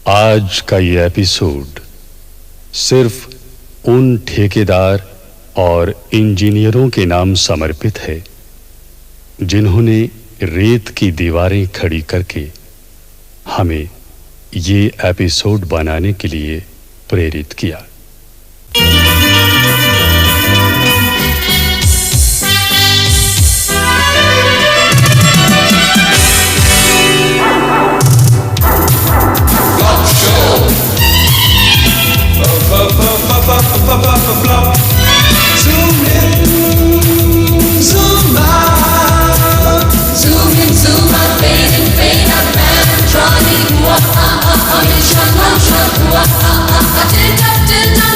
आज का ये एपिसोड सिर्फ उन ठेकेदार और इंजीनियरों के नाम समर्पित है जिन्होंने रेत की दीवारें खड़ी करके हमें ये एपिसोड बनाने के लिए प्रेरित किया। Zoom in, zoom out, zoom in, zoom out, fade in, fade out, Mantronic, mission launcher, tilt up,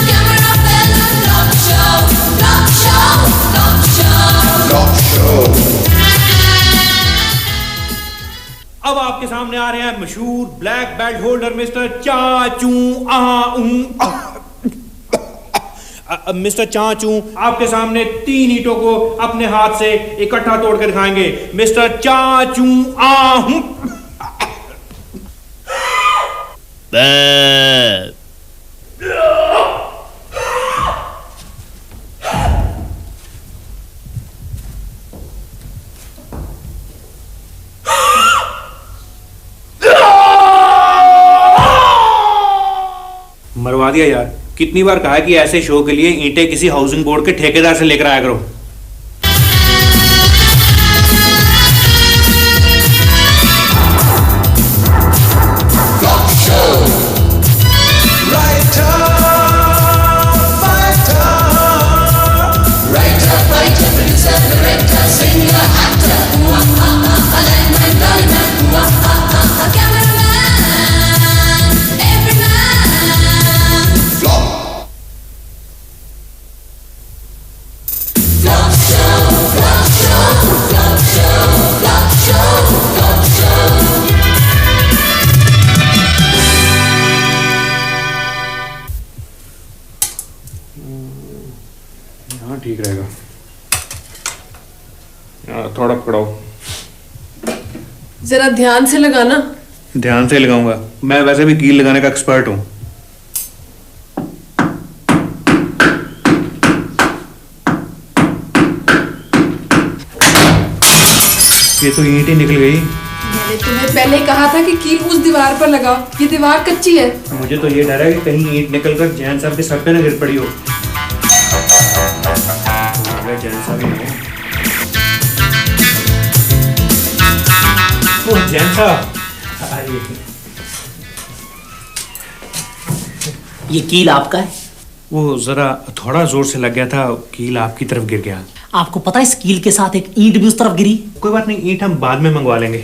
camera, fella, block show, block show, block show, block show. अब आपके सामने आ रहे हैं मशहूर ब्लैक बेल्ट होल्डर मिस्टर चाचू mister चाचू आपके सामने 3 ईंटों को अपने हाथ से इकट्ठा तोड़कर दिखाएंगे। मिस्टर चाचू आहू। मरवा दिया यार। कितनी बार कहा कि ऐसे शो के लिए ईंटें किसी हाउसिंग बोर्ड के ठेकेदार से लेकर आया करो। हाँ ठीक रहेगा। थोड़ा पकड़ाओ। जरा ध्यान से लगाना। ध्यान से लगाऊंगा, मैं वैसे भी कील लगाने का एक्सपर्ट हूं। ये तो ईंट ही निकल गई। मैंने तुम्हें पहले कहा था कि कील उस दीवार पर लगाओ, ये दीवार कच्ची है। मुझे तो ये डर है कि कहीं ईंट निकलकर जैन साहब के सर पे न गिर पड़ी हो। जैन साहब ही नहीं। ओह जैन साहब, ये कील आपका है? वो जरा थोड़ा जोर से लग गया था, कील आपकी तरफ गिर गया। आपको पता है इस कील के साथ एक ईंट भी उस तरफ गिरी? कोई बात नहीं, ईंट हम बाद में मंगवा लेंगे।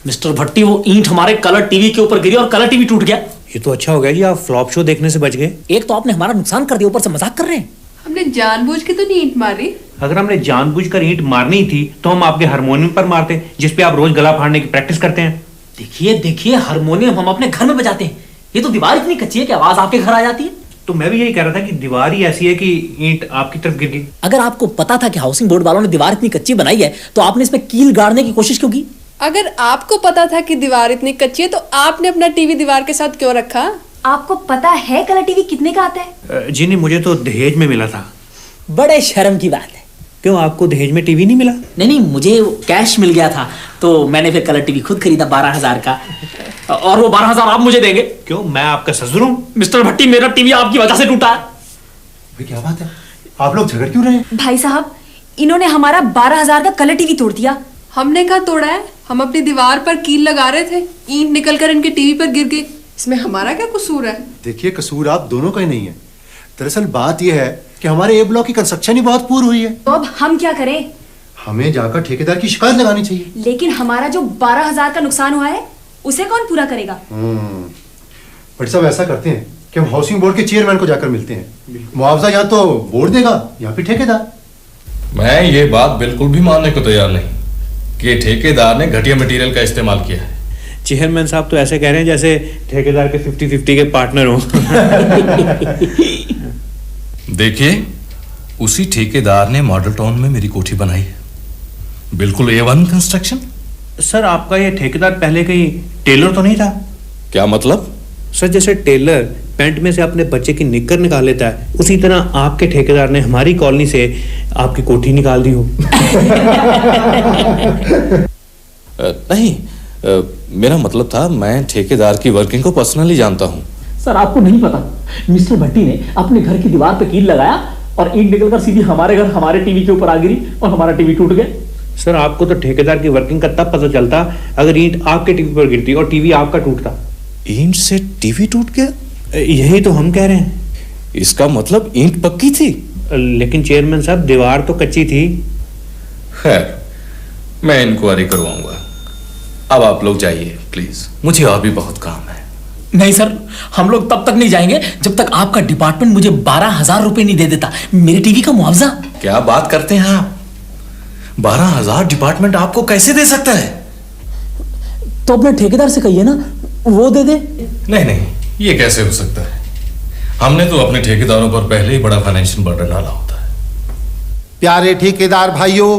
मिस्टर भट्टी, वो ईंट हमारे कलर टीवी के ऊपर गिरी और कलर टीवी टूट गया। ये तो अच्छा हो गया जी, आप फ्लॉप शो देखने से बच गए। एक तो आपने हमारा नुकसान कर दिया, ऊपर से मजाक कर रहे हैं। हमने जानबूझ के तो नहीं ईंट मारी। अगर हमने जानबूझकर ईंट मारनी थी तो हम आपके हारमोनियम पर मारते, जिसपे आप रोज गला फाड़ने की प्रैक्टिस करते हैं। देखिए हारमोनियम हम अपने घर में बजाते हैं। ये तो दीवार इतनी कच्ची है कि आवाज आपके घर आ जाती है। तो मैं भी यही कह रहा था कि दीवार ही ऐसी है कि ईंट आपकी तरफ गिर गई। अगर आपको पता था कि हाउसिंग बोर्ड वालों ने दीवार इतनी कच्ची बनाई है तो आपने इसमें कील गाड़ने की कोशिश क्यों की? अगर आपको पता था कि दीवार इतनी कच्ची है तो आपने अपना टीवी दीवार के साथ क्यों रखा? आपको पता है कलर टीवी कितने का आता है? जी नहीं, मुझे तो दहेज में मिला था। बड़े शर्म की बात है। क्यों, आपको दहेज में टीवी नहीं मिला? नहीं, मुझे कैश मिल गया था तो मैंने फिर कलर टीवी खुद खरीदा 12,000 का, और वो 12,000 आप मुझे देंगे। क्यों, मैं आपका ससुर हूँ? मिस्टर भट्टी, मेरा टीवी आपकी वजह से टूटा है। क्या बात है, आप लोग झगड़ क्यों रहे हैं? भाई साहब, इन्होंने हमारा 12,000 का कलर टीवी तोड़ दिया। हमने कहा तोड़ा है, हम अपनी दीवार पर कील लगा रहे थे, ईंट निकलकर इनके टीवी पर गिर गई। इसमें हमारा क्या कसूर है? देखिए, कसूर आप दोनों का ही नहीं है। दरअसल बात यह है कि हमारे ए ब्लॉक की कंस्ट्रक्शन ही बहुत पूर्व हुई है। तो अब हम क्या करें? हमें जाकर ठेकेदार की शिकायत लगानी चाहिए। लेकिन हमारा जो 12,000 का नुकसान हुआ है उसे कौन पूरा करेगा? बट साहब, ऐसा करते हैं कि हम हाउसिंग बोर्ड के चेयरमैन को जाकर मिलते हैं। मुआवजा या तो बोर्ड देगा या फिर ठेकेदार। मैं ये बात बिल्कुल भी मानने को तैयार नहीं कि ठेकेदार ने घटिया मटेरियल का इस्तेमाल किया है। चेयरमैन साहब तो ऐसे कह रहे हैं जैसे ठेकेदार के 50-50 के पार्टनर हो। देखिए, उसी ठेकेदार ने मॉडल टाउन में मेरी कोठी बनाई है, बिल्कुल A1 कंस्ट्रक्शन। सर, आपका ये ठेकेदार पहले कहीं टेलर तो नहीं था? क्या मतलब? सर जैसे टेलर पैंट में से अपने बच्चे की निक्कर निकाल लेता है, उसी तरह आपके ठेकेदार ने हमारी कॉलोनी से आपकी कोठी निकाल दी हो। नहीं, मेरा मतलब था मैं ठेकेदार की वर्किंग को पर्सनली जानता हूँ। सर आपको नहीं पता, मिस्टर भट्टी ने अपने घर की दीवार पे कील लगाया और ईंट निकलकर सीधी हमारे घर हमारे टीवी के ऊपर आ गिरी और हमारा टीवी टूट गया। सर आपको तो ठेकेदार की वर्किंग का तब पता चलता अगर ईंट आपके टीवी पर गिरती और टीवी आपका टूटता। ईंट से टीवी टूट गया? यही तो हम कह रहे हैं। इसका मतलब ईंट पक्की थी? लेकिन चेयरमैन साहब दीवार तो कच्ची थी। खैर, मैं इंक्वायरी करवाऊंगा। अब आप लोग जाइए प्लीज, मुझे और भी बहुत काम है। नहीं सर, हम लोग तब तक नहीं जाएंगे जब तक आपका डिपार्टमेंट मुझे 12,000 रुपए नहीं दे देता मेरे टीवी का मुआवजा। क्या बात करते हैं आप? 12,000 डिपार्टमेंट आपको कैसे दे सकता है? तो अपने ठेकेदार से कहिए ना, वो दे दे। नहीं नहीं, ये कैसे हो सकता है? हमने तो अपने ठेकेदारों पर पहले ही बड़ा फाइनेंशियल बर्डन डाला होता है। प्यारे ठेकेदार भाइयों,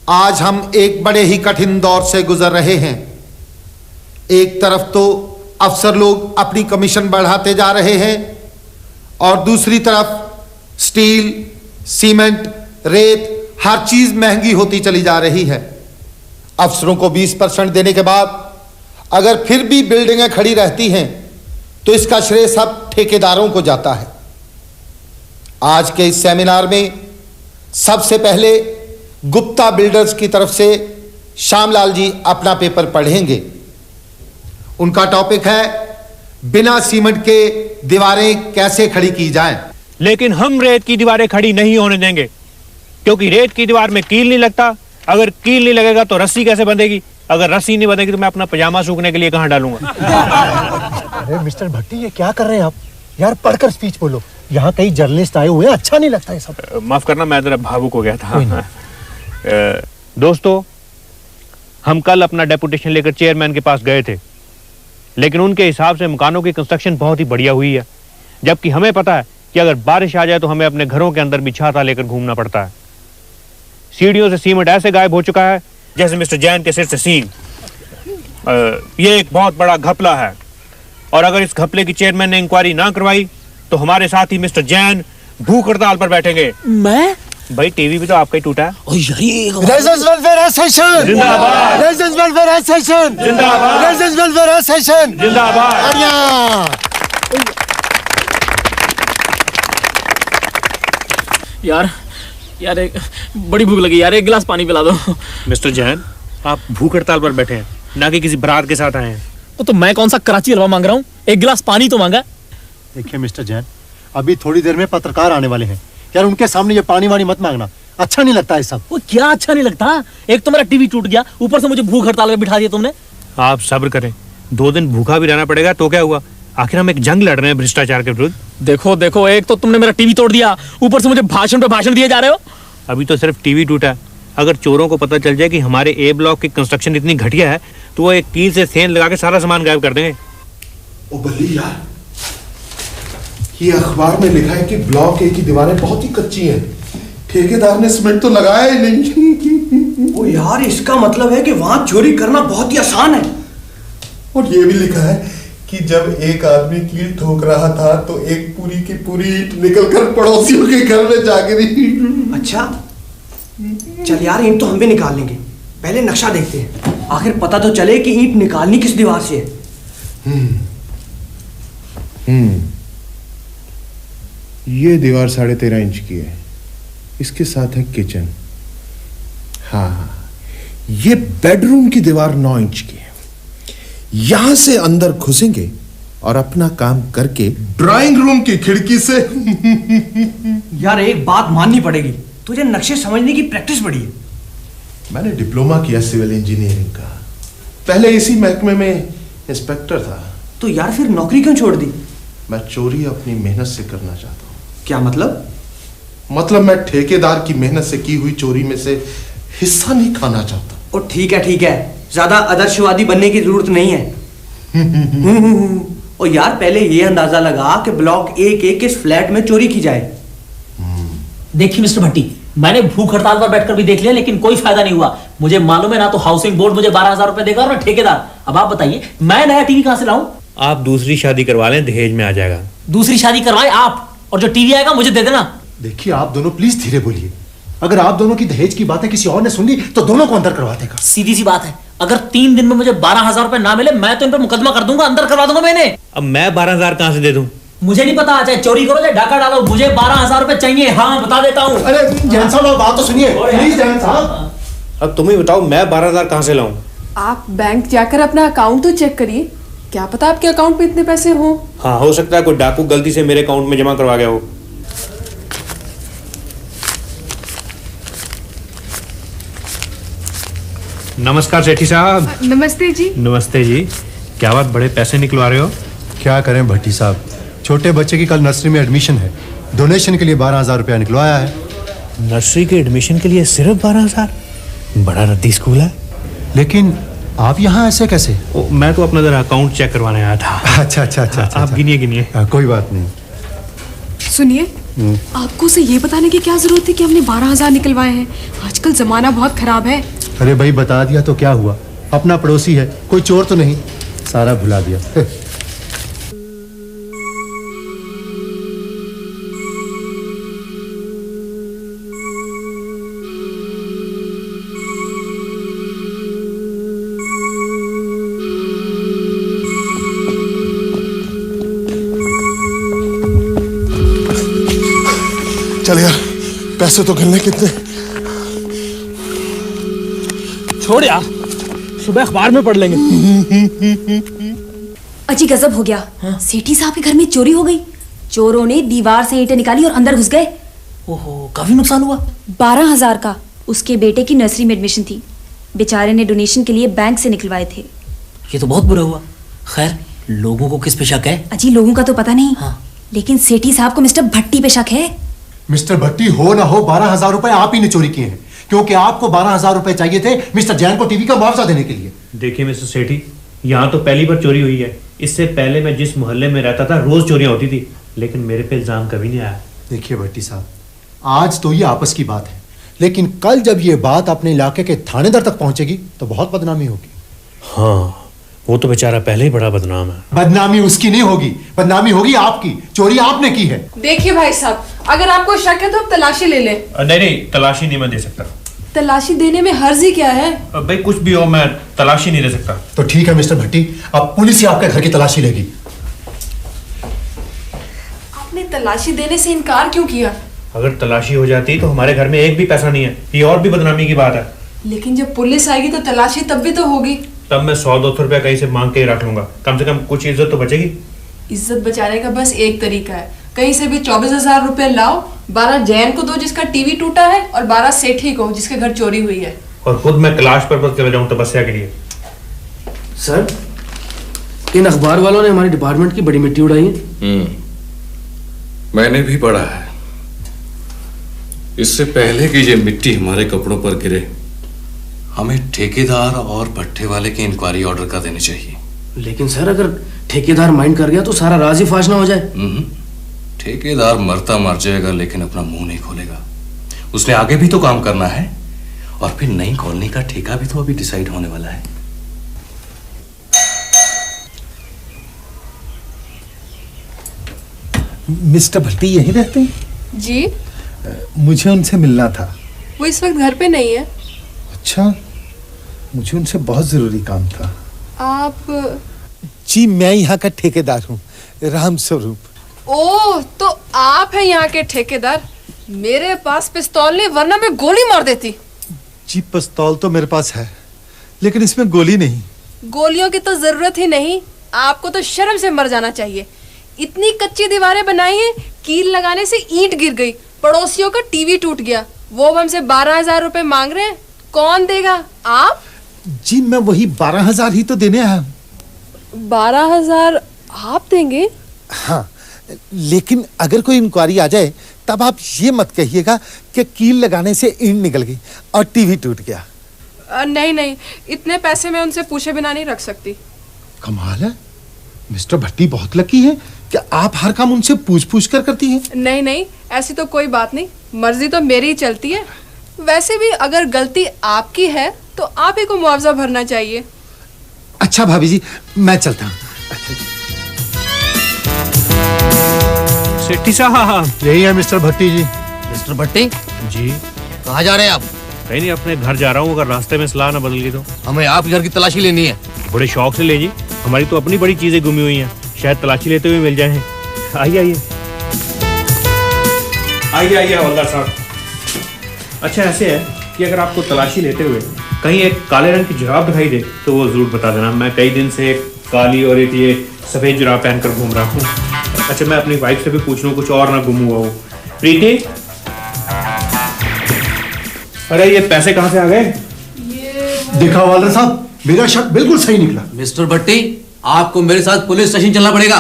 आज हम एक बड़े ही कठिन दौर से गुजर रहे हैं। एक तरफ तो अफसर लोग अपनी कमीशन बढ़ाते जा रहे हैं और दूसरी तरफ स्टील, सीमेंट, रेत हर चीज महंगी होती चली जा रही है। अफसरों को 20% देने के बाद अगर फिर भी बिल्डिंगें खड़ी रहती हैं तो इसका श्रेय सब ठेकेदारों को जाता है। आज के इस सेमिनार में सबसे पहले गुप्ता बिल्डर्स की तरफ से श्यामलाल जी अपना पेपर पढ़ेंगे। उनका टॉपिक है बिना सीमेंट के दीवारें कैसे खड़ी की जाएं। लेकिन हम रेत की दीवारें खड़ी नहीं होने देंगे, क्योंकि रेत की दीवार में कील नहीं लगता। अगर कील नहीं लगेगा तो रस्सी कैसे बंधेगी? अगर रस्सी नहीं बंधेगी तो मैं अपना पजामा सूखने के लिए कहां डालूंगा? अरे मिस्टर भट्टी, ये क्या कर रहे हैं आप? यार पढ़कर स्पीच बोलो, यहाँ कई जर्नलिस्ट आए हुए हैं, अच्छा नहीं लगता ये सब। माफ करना, मैं जरा भावुक हो गया था। दोस्तों, हम कल अपना डेपुटेशन लेकर चेयरमैन के पास गए थे, लेकिन उनके हिसाब से मकानों की कंस्ट्रक्शन बहुत ही बढ़िया हुई है, जबकि हमें पता है कि अगर बारिश आ जाए तो हमें अपने घरों के अंदर भी छाता लेकर घूमना पड़ता है। सीढ़ियों से सीमेंट ऐसे गायब हो चुका है जैसे मिस्टर जैन के सिर से सींग। ये एक बहुत बड़ा घपला है, और अगर इस घपले की चेयरमैन ने इंक्वायरी ना करवाई तो हमारे साथ ही मिस्टर जैन भूख हड़ताल पर बैठेंगे। मैं? भाई टीवी भी तो आपका ही टूटा है। रेजिडेंस वेलफेयर एसोसिएशन जिंदाबाद, रेजिडेंस वेलफेयर एसोसिएशन जिंदाबाद, रेजिडेंस वेलफेयर एसोसिएशन जिंदाबाद। बढ़िया। यार एक बड़ी भूख लगी यार, एक गिलास पानी पिला दो। मिस्टर जैन, आप भूख हड़ताल पर बैठे हैं, ना कि किसी बारात के साथ आए हैं। तो मैं कौन सा कराची हलवा मांग रहा हूँ, एक गिलास पानी तो मांगा। देखिए मिस्टर जैन, अभी थोड़ी देर में पत्रकार आने वाले हैं यार, उनके सामने ये पानी वानी मत मांगना, अच्छा नहीं लगता है सब। वो क्या अच्छा नहीं लगता? एक तो मेरा टीवी टूट गया, ऊपर से मुझे भूख हड़ताल में बिठा दिया तुमने। आप सब्र करें, 2 दिन भूखा भी रहना पड़ेगा तो क्या हुआ? आखिर हम एक जंग लड़ रहे हैं भ्रष्टाचार के विरुद्ध। देखो, एक तो तुमने मेरा टीवी तोड़ दिया, ऊपर से मुझे भाषण पे भाषण दिए जा रहे हो। अभी तो सिर्फ टीवी टूटा है, अगर चोरों को पता चल जाए कि हमारे ए ब्लॉक की कंस्ट्रक्शन इतनी घटिया है तो वो एक कील से सेंध लगा के सारा सामान गायब कर देंगे। ओ बल्ली यार, ये अखबार में लिखा है कि ब्लॉक ए की दीवारें बहुत ही कच्ची हैं, ठेकेदार ने सीमेंट तो लगाया ही नहीं। ओ यार, इसका मतलब है कि वहां चोरी करना बहुत ही आसान है। और ये भी लिखा है कि जब एक आदमी कील ठोक रहा था तो एक पूरी की पूरी ईंट निकलकर पड़ोसियों के घर में जा गिरी। अच्छा, चल यार, ईंट तो हम भी निकाल लेंगे, पहले नक्शा देखते हैं, आखिर पता तो चले कि ईंट निकालनी किस दीवार से है। ये दीवार 13.5 इंच की है, इसके साथ है किचन। हाँ, ये बेडरूम की दीवार 9 इंच की है। यहां से अंदर घुसेंगे और अपना काम करके ड्राइंग रूम की खिड़की से। यार एक बात माननी पड़ेगी, तुझे नक्शे समझने की प्रैक्टिस बड़ी है। मैंने डिप्लोमा किया सिविल इंजीनियरिंग का, पहले इसी महकमे में इंस्पेक्टर था। तो यार फिर नौकरी क्यों छोड़ दी? मैं चोरी अपनी मेहनत से करना चाहता हूँ। क्या मतलब? मतलब मैं ठेकेदार की मेहनत से की हुई चोरी में से हिस्सा नहीं खाना चाहता। ओ ठीक है, ज्यादा आदर्शवादी बनने की जरूरत नहीं है। और यार पहले ये अंदाजा लगा कि ब्लॉक ए के किस फ्लैट में चोरी की जाए। देखिए मिस्टर भट्टी, मैंने भूख हड़ताल पर बैठकर भी देख लिया, लेकिन कोई फायदा नहीं हुआ। मुझे मालूम है ना तो हाउसिंग बोर्ड मुझे 12,000 रुपए देगा और ना ठेकेदार। अब आप बताइए, मैं नया टीवी कहां से लाऊं? आप दूसरी शादी करवा लें, दहेज में आ जाएगा। दूसरी शादी करवाए आप, और जो टीवी आएगा मुझे दे देना। देखिए आप दोनों प्लीज धीरे बोलिए। अगर आप दोनों की दहेज की बातें किसी और ने सुन ली तो दोनों को अंदर करवा देगा। सीधी सी बात है, अगर 3 दिन में मुझे 12,000 रुपए ना मिले मैं तो इन पे मुकदमा कर दूंगा, अंदर करवा दूंगा मैंने। अब मैं 12,000 कहां से दे दूं? मुझे नहीं पता, चाहे चोरी करो चाहे डाका डालो, मुझे 12,000 रुपए चाहिए। हाँ बता देता हूँ। अरे जैन साहब बात तो सुनिए प्लीज जैन साहब। अब तुम ही बताओ मैं 12,000 कहां से लाऊं? आप बैंक जाकर अपना अकाउंट तो चेक करिए, क्या पता आपके अकाउंट पे इतने पैसे हो। हाँ, हो सकता है कोई डाकू गलती से मेरे अकाउंट में जमा करवा गया हो। नमस्कार सेठी साहब। नमस्ते जी। नमस्ते जी। क्या बात, बड़े पैसे निकलवा रहे हो? क्या करें भट्टी साहब, छोटे बच्चे की कल नर्सरी में एडमिशन है, डोनेशन के लिए 12,000 रुपया निकलवाया है। नर्सरी के एडमिशन के लिए सिर्फ 12,000? बड़ा रद्दी स्कूल है। लेकिन आप यहाँ ऐसे कैसे? मैं तो अपना जरा अकाउंट चेक करवाने आया था। अच्छा। आप गिनिए। कोई बात नहीं। सुनिए, आपको उसे ये बताने की क्या जरूरत थी कि हमने 12,000 निकलवाए हैं? आजकल जमाना बहुत खराब है। अरे भाई बता दिया तो क्या हुआ, अपना पड़ोसी है, कोई चोर तो नहीं, सारा भुला दिया। चल यार, पैसे तो गिनने कितने। छोड़ यार, सुबह अखबार में पढ़ लेंगे। अजी गजब हो गया। सेठी साहब के घर में चोरी हो गई। चोरों ने दीवार से ईंटें निकाली और अंदर घुस गए। ओहो, काफी नुकसान हुआ। 12,000 का। उसके बेटे की नर्सरी में एडमिशन थी, बेचारे ने डोनेशन के लिए बैंक से निकलवाए थे। ये तो बहुत बुरा हुआ। खैर, लोगों को किस पे शक है? अजी लोगों का तो पता नहीं। लेकिन सेठी साहब को मिस्टर भट्टी पे शक है। मिस्टर भट्टी हो ना हो 12,000 रुपए आप ही ने चोरी किए हैं, क्योंकि आपको 12,000 रुपए चाहिए थे मिस्टर जैन को टीवी का मुआवजा देने के लिए। देखिए मिस्टर सेठी, यहाँ तो पहली बार चोरी हुई है। इससे पहले मैं जिस मोहल्ले में रहता था रोज चोरियां होती थी, लेकिन मेरे पे इल्जाम कभी नहीं आया। देखिए भट्टी साहब, आज तो ये आपस की बात है, लेकिन कल जब ये बात अपने इलाके के थानेदार तक पहुंचेगी तो बहुत बदनामी होगी। हाँ, वो तो बेचारा पहले ही बड़ा बदनाम है। बदनामी उसकी नहीं होगी, बदनामी होगी आपकी। चोरी आपने की है। देखिए भाई साहब, अगर आपको शक है तो आप तलाशी ले लें। नहीं, तलाशी नहीं मैं दे सकता। तलाशी देने में हर्जी क्या है? भाई कुछ भी हो, मैं तलाशी नहीं दे सकता। तो ठीक है मिस्टर भट्टी, अब पुलिस ही आपके घर की तलाशी लेगी। आपने तलाशी देने से इनकार क्यों किया? अगर तलाशी हो जाती तो हमारे घर में एक भी पैसा नहीं है, ये और भी बदनामी की बात है। लेकिन जब पुलिस आएगी तो तलाशी तब भी तो होगी। तब मैं 100-200 रुपया कहीं से मांग के ही रख लूंगा, कम से कम कुछ इज्जत तो बचेगी। इज्जत बचाने का बस एक तरीका है, कहीं से भी 24,000 रुपए लाओ, 12 जैन को दो जिसका टीवी टूटा है, और 12 सेठी को जिसके घर चोरी हुई है। और खुद मैं कैलाश पर्वत चले जाऊं तपस्या के लिए। सर, इन अखबार वालों ने हमारे डिपार्टमेंट की बड़ी मिट्टी उड़ाई है। मैंने भी पढ़ा है। इससे पहले कि ये मिट्टी हमारे कपड़ों पर गिरे, हमें ठेकेदार और भट्टे वाले की इंक्वायरी ऑर्डर कर देनी चाहिए। लेकिन सर, अगर ठेकेदार माइंड कर गया तो सारा राज ही फाश ना हो जाए। ठेकेदार मरता मर जाएगा, लेकिन अपना मुंह नहीं खोलेगा। उसने आगे भी तो काम करना है, और फिर नई कॉलोनी का ठेका भी तो अभी डिसाइड होने वाला है। मिस्टर भट्टी यहीं रहते हैं? जी, मुझे उनसे मिलना था। वो इस वक्त घर पे नहीं है। अच्छा, मुझे उनसे बहुत जरूरी काम था। आप? जी, मैं यहाँ का ठेकेदार हूँ, राम स्वरूप। ओह, तो आप हैं यहाँ के ठेकेदार। मेरे पास पिस्तौल नहीं, वरना मैं गोली मार देती। जी, पिस्तौल तो मेरे पास है, लेकिन इसमें गोली नहीं। गोलियों की तो जरूरत ही नहीं। आपको तो शर्म से मर जाना चाहिए। इतनी कच्ची दीवारें बनाई हैं, कील लगाने से ईंट गिर गई, पड़ोसियों का टीवी टूट गया, वो हमसे 12,000 रुपए मांग रहे हैं। कौन देगा? आप? जी, मैं वही 12,000 ही तो देने आया हूँ। 12,000 आप देंगे? हाँ, लेकिन अगर कोई इंक्वायरी आ जाए तब आप ये मत कहिएगा कि कील लगाने से ईंट निकल गई और टीवी टूट गया। नहीं, इतने पैसे मैं उनसे पूछे बिना नहीं रख सकती। कमाल है, मिस्टर भट्टी बहुत लकी है कि आप हर काम उनसे पूछ कर करती हैं। नहीं, ऐसी तो कोई बात नहीं, मर्जी तो मेरी ही चलती है। वैसे भी अगर गलती आपकी है तो आप ही को मुआवजा भरना चाहिए। अच्छा भाभी जी, मैं चलता हूँ। अच्छा। सेठी साहब। यही है मिस्टर भट्टी जी। मिस्टर भट्टी जी। कहाँ जा रहे हैं आप? कहीं नहीं, अपने घर जा रहा हूँ, अगर रास्ते में सलाह ना बदल गई तो। हमें आपके घर की तलाशी लेनी है। बड़े शौक से ले जी, हमारी तो अपनी बड़ी चीजें गुमी हुई हैं, शायद तलाशी लेते हुए मिल जाए। आइए आइए आइए आइए हवलदार साहब। अच्छा ऐसे है कि अगर आपको तलाशी लेते हुए कहीं एक काले रंग की जुराब दिखाई दे तो वो जरूर बता देना। मैं कई दिन से एक काली और एक ये सफेद जुराब पहनकर घूम रहा हूँ। अच्छा मैं अपनी वाइफ से भी पूछ लूँ कुछ और ना गुम हुआ हो। प्रीति, अरे ये पैसे कहाँ से आ गए? देखा हवलदार साहब, मेरा शक बिल्कुल सही निकला। मिस्टर भट्टी, आपको मेरे साथ पुलिस स्टेशन चलना पड़ेगा।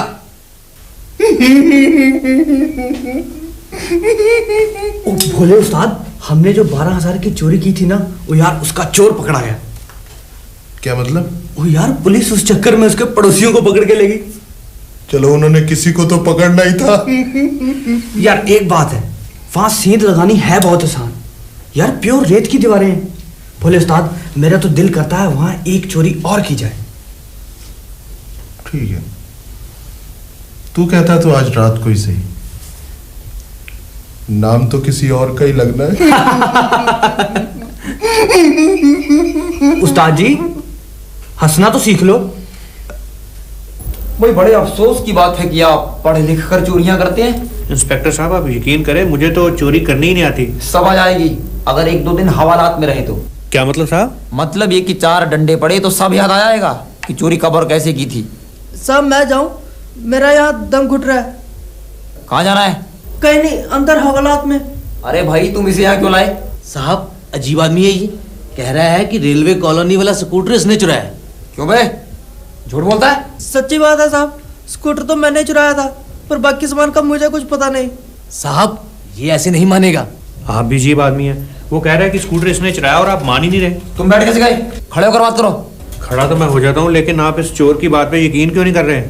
ओ भोले उस्ताद, हमने जो 12,000 की चोरी की थी ना, वो यार उसका चोर पकड़ा गया। क्या मतलब? वो यार पुलिस उस चक्कर में उसके पड़ोसियों को पकड़ के ले गई। चलो उन्होंने किसी को तो पकड़ना ही था। यार एक बात है, वहां सेंध लगानी है बहुत आसान। यार प्योर रेत की दीवारें हैं। भोले उस्ताद, मेरा तो दिल करता है वहां एक चोरी और की जाए। ठीक है, तू कहता तो आज रात को ही सही। नाम तो किसी और का ही लगना है। उस्ताद जी, हंसना तो सीख लो। भाई बड़े अफसोस की बात है कि आप पढ़े लिख कर चोरियां करते हैं। इंस्पेक्टर साहब आप यकीन करें, मुझे तो चोरी करनी ही नहीं आती। सब आ जाएगी अगर 1-2 दिन हवालात में रहे तो। क्या मतलब साहब? मतलब ये कि 4 डंडे पड़े तो सब याद आ जाएगा कि चोरी कब और कैसे की थी। साहब मैं जाऊं, मेरा यहाँ दम घुट रहा है। कहाँ जाना है? कहीं नहीं, अंदर हवालात में। अरे भाई तुम इसे यहाँ क्यों लाए? साहब अजीब आदमी है ये, कह रहा है कि रेलवे कॉलोनी वाला स्कूटर इसने चुराया। क्यों बे, झूठ बोलता है? सच्ची बात है साहब, स्कूटर तो मैंने चुराया था, पर बाकी सामान का मुझे कुछ पता नहीं। साहब ये ऐसे नहीं मानेगा। आप भी अजीब आदमी है, वो कह रहा है कि स्कूटर इसने चुराया और आप मान ही नहीं रहे। तुम बैठ कैसे गए? खड़े होकर बात करो। खड़ा तो मैं हो जाता हूँ, लेकिन आप इस चोर की बात पे यकीन क्यों नहीं कर रहे?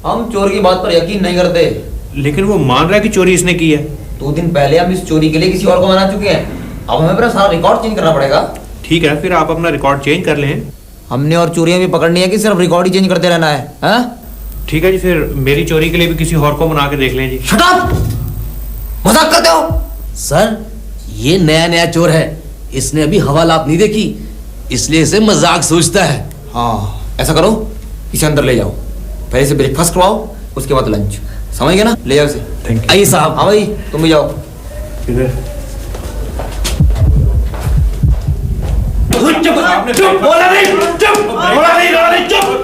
हम चोर की बात पर यकीन नहीं करते। लेकिन वो मान रहा है कि चोरी इसने की है। 2 दिन पहले हम इस चोरी के लिए किसी और को मना चुके हैं। अब हमें अपना सारा रिकॉर्ड चेंज करना पड़ेगा। ठीक है, फिर आप अपना रिकॉर्ड चेंज कर लें। हमने और चोरियां भी पकड़नी है कि सिर्फ रिकॉर्ड ही चेंज करते रहना है? हाँ? ठीक है जी, फिर मेरी चोरी के लिए भी किसी और को बना के देख लें जी। Shut up! मजाक करते हो? सर ये नया नया चोर है, इसने अभी हवालात नहीं देखी, इसलिए इसे मजाक सोचता है। हाँ ऐसा करो, इसे अंदर ले जाओ, पहले से ब्रेकफास्ट करवाओ, उसके बाद लंच। समझ गए ना? ले जाओ इसे। Thank you. आइए साहब। हाँ भाई तुम भी जाओ। चुप बोला नहीं, चुप बोला नहीं, चुप।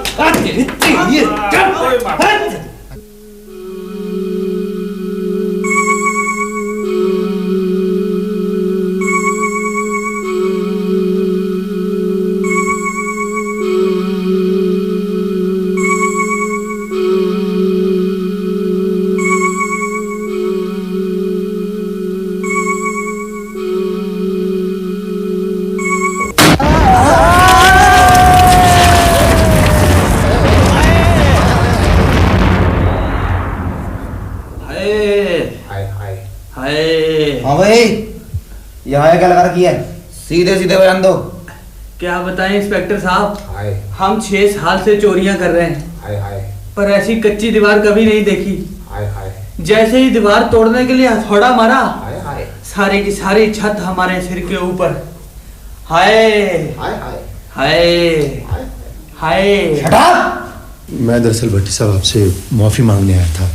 हाँ भाई, यहाँ क्या लगा रखी है? सीधे सीधे बयान दो। क्या बताएं इंस्पेक्टर साहब, हम 6 साल से चोरियां कर रहे हैं, पर ऐसी कच्ची दीवार कभी नहीं देखी। जैसे ही दीवार तोड़ने के लिए हथौड़ा मारा, सारी की सारी छत हमारे सिर के ऊपर। हाय हाय हाय। मैं दरअसल भट्टी साहब आपसे माफ़ी मांगने आया था।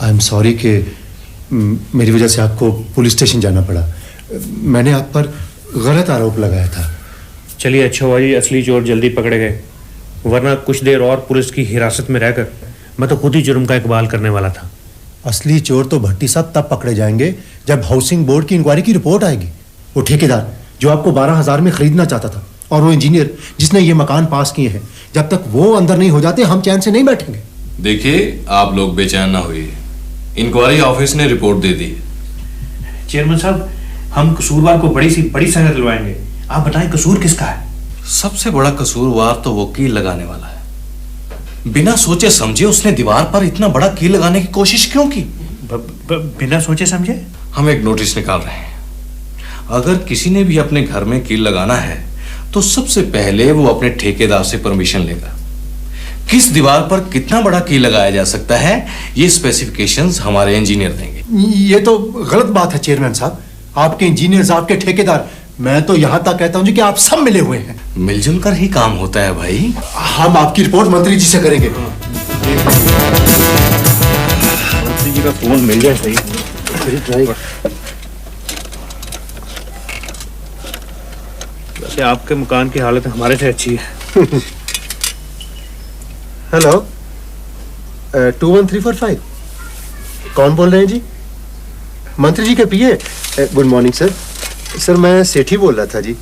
आई एम सॉरी कि मेरी वजह से आपको पुलिस स्टेशन जाना पड़ा। मैंने आप पर गलत आरोप लगाया था। चलिए अच्छा हुआ जी, असली चोर जल्दी पकड़े गए, वरना कुछ देर और पुलिस की हिरासत में रहकर मैं तो खुद ही जुर्म का इकबाल करने वाला था। असली चोर तो भट्टी साहब तब पकड़े जाएंगे जब हाउसिंग बोर्ड की इंक्वायरी की रिपोर्ट आएगी। वो ठेकेदार जो आपको 12,000 में खरीदना चाहता था, और वो इंजीनियर जिसने ये मकान पास किए हैं, जब तक वो अंदर नहीं हो जाते हम चैन से नहीं बैठेंगे। देखिए आप लोग बेचैन ना होइए, इंक्वायरी ऑफिस ने रिपोर्ट दे दी। चेयरमैन साहब, हम कसूरवार को बड़ी सजा दिलवाएंगे। आप बताएं कसूर किसका है? सबसे बड़ा कसूरवार तो वो कील लगाने वाला है। बिना सोचे समझे उसने दीवार पर इतना बड़ा कील लगाने की कोशिश क्यों की? बिना सोचे समझे? हम एक नोटिस निकाल रहे हैं, अगर किसी ने भी अपने घर में कील लगाना है तो सबसे पहले वो अपने ठेकेदार से परमिशन लेगा। किस दीवार पर कितना बड़ा की लगाया जा सकता है, ये स्पेसिफिकेशंस हमारे इंजीनियर देंगे। ये तो गलत बात है चेयरमैन साहब। आपके इंजीनियर्स, आपके ठेकेदार, मैं तो यहां तक कहता हूं जी कि आप सब मिले हुए हैं। मिलजुल कर ही काम होता है भाई। हम आपकी रिपोर्ट मंत्री जी से करेंगे। मंत्री जी का फोन मिल जाए सही। वैसे आपके मकान की हालत हमारे से अच्छी है। हेलो, 21345 कौन बोल रहे हैं जी? मंत्री जी के PA. Good morning sir. Sir मैं सेठी बोल रहा था जी,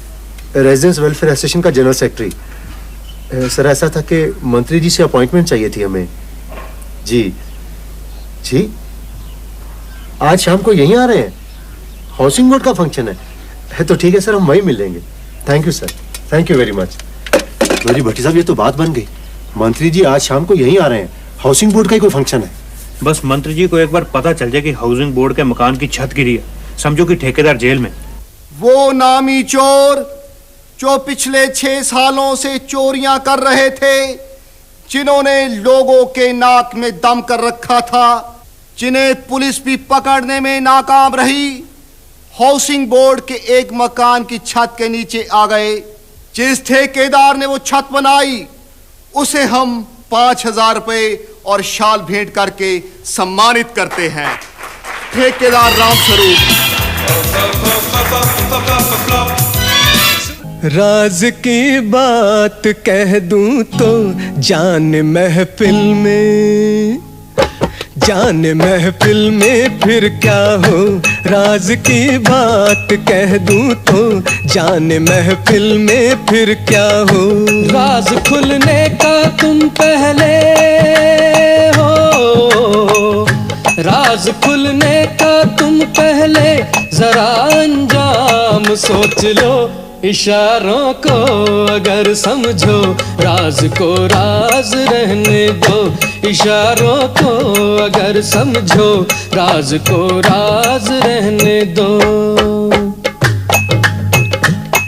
रेजिडेंस वेलफेयर एसोसिएशन का जनरल सेक्रेटरी। सर ऐसा था कि मंत्री जी से अपॉइंटमेंट चाहिए थी हमें। जी जी, आज शाम को यहीं आ रहे हैं? हाउसिंग बोर्ड का फंक्शन है तो ठीक है सर, हम वहीं मिल लेंगे। Thank you sir, thank you very much. मेरी भट्टी साहब, ये तो बात बन गई। मंत्री जी आज शाम को यहीं आ रहे हैं, हाउसिंग बोर्ड का ही कोई फंक्शन है। बस मंत्री जी को एक बार पता चल जाए कि हाउसिंग बोर्ड के मकान की छत गिरी है, समझो कि ठेकेदार जेल में। वो नामी चोर जो पिछले 6 सालों से चोरियां कर रहे थे, जिन्होंने लोगों के नाक में दम कर रखा था, जिन्हें पुलिस भी पकड़ने में नाकाम रही, हाउसिंग बोर्ड के एक मकान की छत के नीचे आ गए। जिस ठेकेदार ने वो छत बनाई उसे हम 5,000 रुपए और शाल भेंट करके सम्मानित करते हैं। ठेकेदार रामस्वरूप। राज की बात कह दूं तो जान महफिल में फिर क्या हो। राज की बात कह दूं तो जान महफिल में फिर क्या हो। राज खुलने का तुम पहले हो, राज खुलने का तुम पहले जरा अंजाम सोच लो। इशारों को अगर समझो, राज को राज रहने दो। इशारों को अगर समझो, राज को राज रहने दो।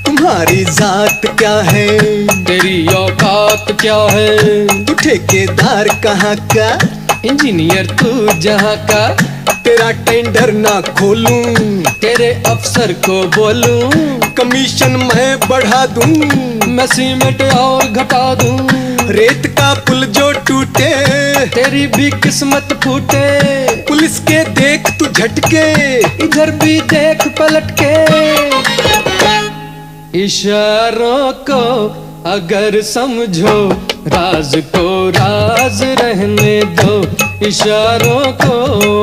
तुम्हारी जात क्या है, तेरी औकात क्या है। तू ठेकेदार कहाँ का, इंजीनियर तू जहाँ का। तेरा टेंडर ना खोलूं, तेरे अफसर को बोलूं। कमीशन मैं बढ़ा दूं, मैं सीमेंट और घटा दूं। रेत का पुल जो टूटे, तेरी भी किस्मत फूटे। पुलिस के देख तू झटके, इधर भी देख पलट के। इशारों को अगर समझो, राज को राज रहने दो। इशारों को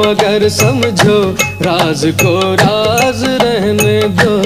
अगर समझो, राज को राज रहने दो।